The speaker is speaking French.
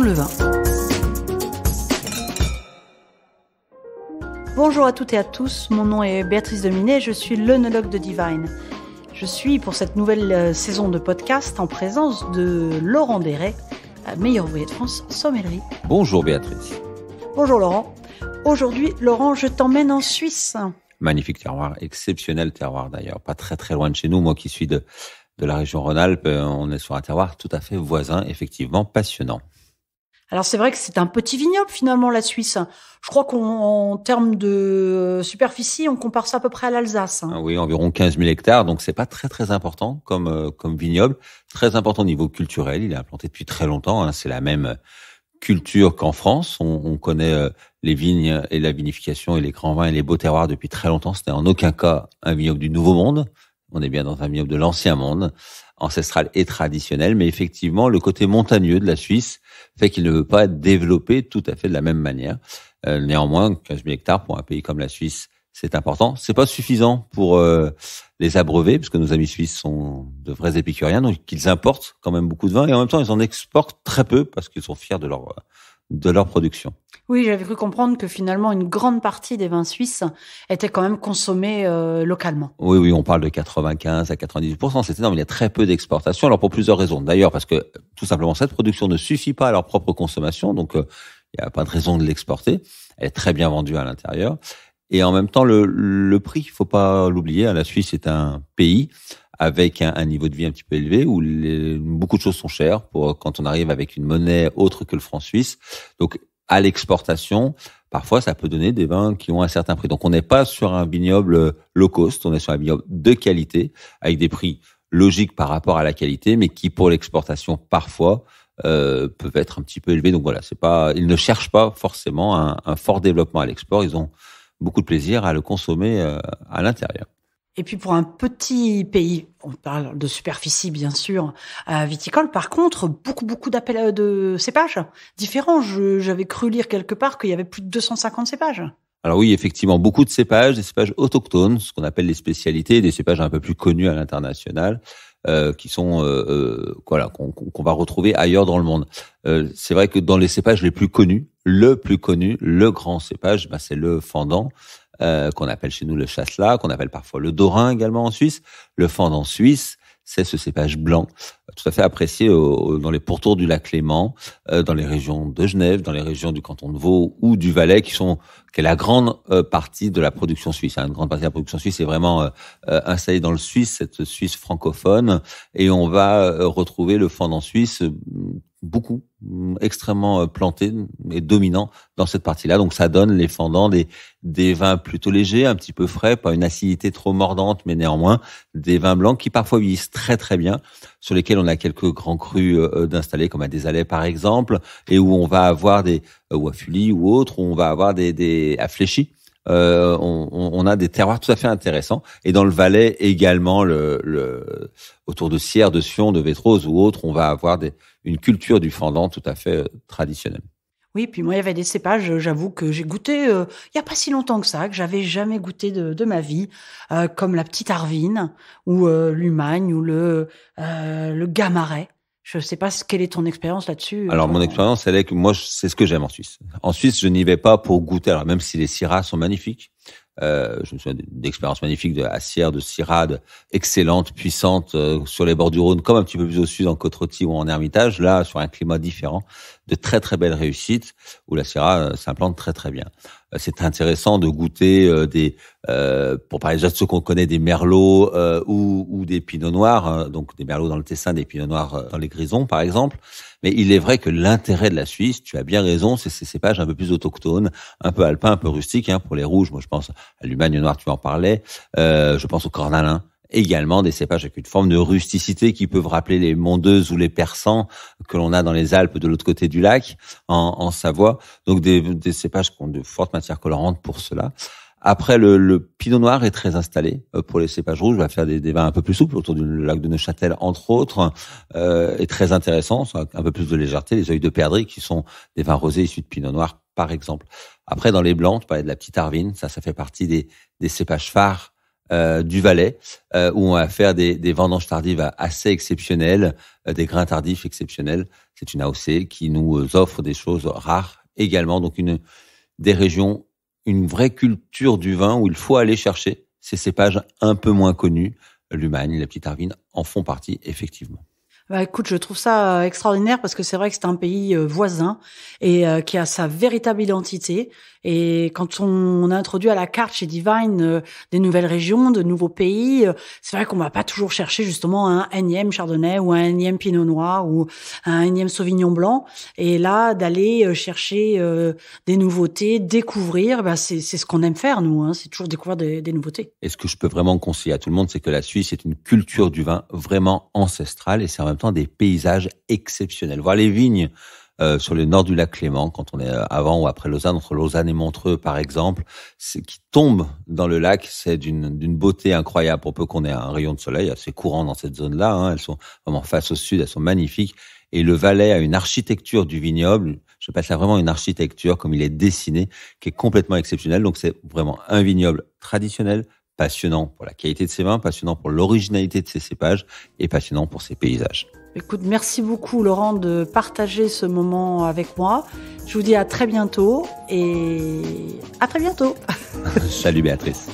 d'apprendre le vin. Bonjour à toutes et à tous, mon nom est Béatrice Dominé, je suis l'œnologue de Divine. Je suis pour cette nouvelle saison de podcast en présence de Laurent Déret, meilleur ouvrier de France, sommellerie. Bonjour Béatrice. Bonjour Laurent. Aujourd'hui, Laurent, je t'emmène en Suisse. Magnifique terroir, exceptionnel terroir d'ailleurs, pas très très loin de chez nous. Moi qui suis de la région Rhône-Alpes, on est sur un terroir tout à fait voisin, effectivement passionnant. Alors c'est vrai que c'est un petit vignoble finalement la Suisse. Je crois qu'en termes de superficie, on compare ça à peu près à l'Alsace. Ah oui, environ 15 000 hectares, donc c'est pas très très important comme vignoble. Très important au niveau culturel, il est implanté depuis très longtemps, c'est la même culture qu'en France. On connaît les vignes et la vinification et les grands vins et les beaux terroirs depuis très longtemps. C'était en aucun cas un vignoble du Nouveau Monde. On est bien dans un vignoble de l'Ancien Monde, ancestral et traditionnel. Mais effectivement, le côté montagneux de la Suisse fait qu'il ne veut pas être développé tout à fait de la même manière. Néanmoins, 15 000 hectares pour un pays comme la Suisse, c'est important. C'est pas suffisant pour les abreuver, puisque nos amis suisses sont de vrais épicuriens, donc ils importent quand même beaucoup de vin et en même temps ils en exportent très peu parce qu'ils sont fiers de leur production. Oui, j'avais cru comprendre que finalement une grande partie des vins suisses étaient quand même consommés localement. Oui, on parle de 95 à 98%, c'est énorme, il y a très peu d'exportation, alors pour plusieurs raisons. D'ailleurs, parce que tout simplement cette production ne suffit pas à leur propre consommation, donc il n'y a pas de raison de l'exporter. Elle est très bien vendue à l'intérieur. Et en même temps, le prix, il faut pas l'oublier. La Suisse est un pays avec un niveau de vie un petit peu élevé où beaucoup de choses sont chères quand on arrive avec une monnaie autre que le franc suisse. Donc, à l'exportation, parfois, ça peut donner des vins qui ont un certain prix. Donc, on n'est pas sur un vignoble low cost, on est sur un vignoble de qualité avec des prix logiques par rapport à la qualité, mais qui, pour l'exportation, parfois, peuvent être un petit peu élevés. Donc voilà, ils ne cherchent pas forcément un fort développement à l'export. Ils ont beaucoup de plaisir à le consommer à l'intérieur. Et puis pour un petit pays, on parle de superficie bien sûr, viticole, par contre, beaucoup d'appels de cépages différents. J'avais cru lire quelque part qu'il y avait plus de 250 cépages. Alors oui, effectivement, beaucoup de cépages, des cépages autochtones, ce qu'on appelle les spécialités, des cépages un peu plus connus à l'international, qui sont qu'on va retrouver ailleurs dans le monde. C'est vrai que dans les cépages les plus connus, le grand cépage, c'est le fendant, qu'on appelle chez nous le chasselas, qu'on appelle parfois le dorin également en Suisse. Le fendant suisse, c'est ce cépage blanc, tout à fait apprécié dans les pourtours du lac Léman, dans les régions de Genève, dans les régions du canton de Vaud ou du Valais, qui est la grande partie de la production suisse. Une grande partie de la production suisse est vraiment installée dans le Suisse, cette Suisse francophone, et on va retrouver le fendant suisse beaucoup, extrêmement planté et dominant dans cette partie-là. Donc ça donne les fendants des vins plutôt légers, un petit peu frais, pas une acidité trop mordante, mais néanmoins des vins blancs qui parfois vieillissent très très bien, sur lesquels on a quelques grands crus d'installer, comme à des Alais par exemple, et où on va avoir ou à Fully ou autres, où on va avoir des à Fléchy. On a des terroirs tout à fait intéressants. Et dans le Valais également, autour de Sierre, de Sion, de Vétrose ou autres, on va avoir une culture du fendant tout à fait traditionnelle. Oui, puis moi, il y avait des cépages, j'avoue que j'ai goûté il y a pas si longtemps que ça, que j'avais jamais goûté de ma vie, comme la petite Arvine ou l'Humagne ou le Gamaret. Je sais pas quelle est ton expérience là-dessus. Alors mon expérience, elle est que moi, c'est ce que j'aime en Suisse. En Suisse, je n'y vais pas pour goûter. Alors même si les syrahs sont magnifiques, je me souviens d'expériences magnifiques à Sierre, de syrahs excellentes, puissantes, sur les bords du Rhône, comme un petit peu plus au sud, en Côte-Rôtie ou en Ermitage. Là, sur un climat différent, de très très belles réussites où la syrah s'implante très très bien. C'est intéressant de goûter pour parler déjà de ceux qu'on connaît, des merlots ou des pinots noirs, donc des merlots dans le Tessin, des pinots noirs dans les Grisons par exemple. Mais il est vrai que l'intérêt de la Suisse, tu as bien raison, c'est ces cépages un peu plus autochtones, un peu alpins, un peu rustiques. Pour les rouges, moi je pense à l'Humagne noir, tu en parlais. Je pense au cornalin. Également des cépages avec une forme de rusticité qui peuvent rappeler les mondeuses ou les persans que l'on a dans les Alpes de l'autre côté du lac, en Savoie. Donc des cépages qui ont de fortes matières colorantes pour cela. Après, le pinot noir est très installé pour les cépages rouges. On va faire des vins un peu plus souples autour du lac de Neuchâtel, entre autres, et très intéressant, un peu plus de légèreté. Les œils de perdrix qui sont des vins rosés issus de pinot noir, par exemple. Après, dans les blancs, tu parlais de la petite Arvine. Ça fait partie des cépages phares du Valais, où on va faire des vendanges tardives assez exceptionnelles, des grains tardifs exceptionnels. C'est une AOC qui nous offre des choses rares également. Donc des régions, une vraie culture du vin où il faut aller chercher ces cépages un peu moins connus. L'Umagne, la Petite Arvine en font partie effectivement. Bah, écoute, je trouve ça extraordinaire parce que c'est vrai que c'est un pays voisin et qui a sa véritable identité. Et quand on a introduit à la carte chez Divine des nouvelles régions, de nouveaux pays, c'est vrai qu'on va pas toujours chercher justement un énième Chardonnay ou un énième Pinot Noir ou un énième Sauvignon Blanc. Et là, d'aller chercher des nouveautés, découvrir, bah, c'est ce qu'on aime faire, nous. Hein, c'est toujours découvrir des nouveautés. Et ce que je peux vraiment conseiller à tout le monde, c'est que la Suisse est une culture du vin vraiment ancestrale et c'est en même temps des paysages exceptionnels. Voir les vignes sur le nord du lac Léman, quand on est avant ou après Lausanne, entre Lausanne et Montreux par exemple, qui tombent dans le lac, c'est d'une beauté incroyable pour peu qu'on ait un rayon de soleil assez courant dans cette zone-là. Hein, elles sont vraiment face au sud, elles sont magnifiques. Et le Valais a une architecture du vignoble, je passe là vraiment une architecture comme il est dessiné, qui est complètement exceptionnelle. Donc c'est vraiment un vignoble traditionnel, passionnant pour la qualité de ses vins, passionnant pour l'originalité de ses cépages et passionnant pour ses paysages. Écoute, merci beaucoup Laurent de partager ce moment avec moi. Je vous dis à très bientôt et à très bientôt. Salut Béatrice.